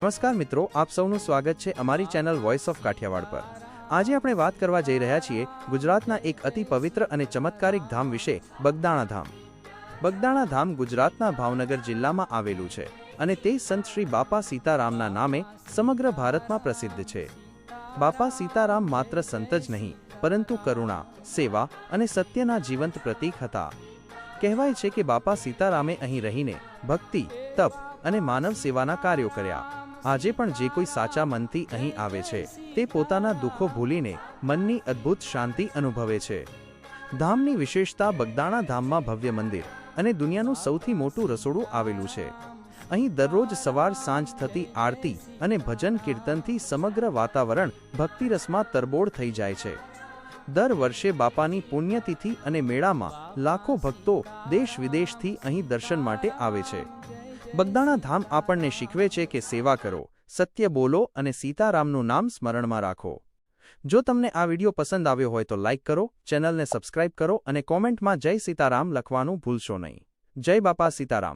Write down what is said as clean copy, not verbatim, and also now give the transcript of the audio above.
નમસ્કાર મિત્રો, આપ સૌનું સ્વાગત છે અમારી ચેનલ વોઇસ ઓફ કાઠિયાવાડ પર। આજે આપણે વાત કરવા જઈ રહ્યા છીએ ગુજરાતના એક અતિ પવિત્ર અને ચમત્કારિક ધામ વિશે, બગદાણા ધામ। બગદાણા ધામ ગુજરાતના ભાવનગર જિલ્લામાં આવેલું છે અને તે સંત શ્રી બાપા સીતારામના નામે સમગ્ર ભારતમાં પ્રસિદ્ધ છે। બાપા સીતારામ માત્ર સંત જ નહીં, પરંતુ કરુણા, સેવા અને સત્યના જીવંત પ્રતીક હતા। કહેવાય છે કે બાપા સીતારામે અહીં રહીને ભક્તિ, તપ અને માનવ સેવાના કાર્યો કર્યા। આજે પણ જે કોઈ સાચા મનથી અહીં આવે છે તે પોતાના દુઃખો ભૂલીને મનની અદ્ભુત શાંતિ અનુભવે છે। ધામની વિશેષતા: બગદાણા ધામમાં ભવ્ય મંદિર અને દુનિયાનું સૌથી મોટું રસોડું આવેલું છે। અહીં દરરોજ સવાર સાંજ થતી આરતી અને ભજન કીર્તનથી સમગ્ર વાતાવરણ ભક્તિરસમાં તરબોળ થઈ જાય છે। દર વર્ષે બાપાની પુણ્યતિથિ અને મેળામાં લાખો ભક્તો દેશ વિદેશથી અહીં દર્શન માટે આવે છે। બગદાણા ધામ આપણને શીખવે છે કે સેવા કરો, સત્ય બોલો અને સીતારામનું નામ સ્મરણમાં રાખો। જો તમને આ વિડીયો પસંદ આવ્યો હોય તો લાઇક કરો, ચેનલને સબસ્ક્રાઇબ કરો અને કોમેન્ટમાં જય સીતારામ લખવાનું ભૂલશો નહીં। જય બાપા સીતારામ।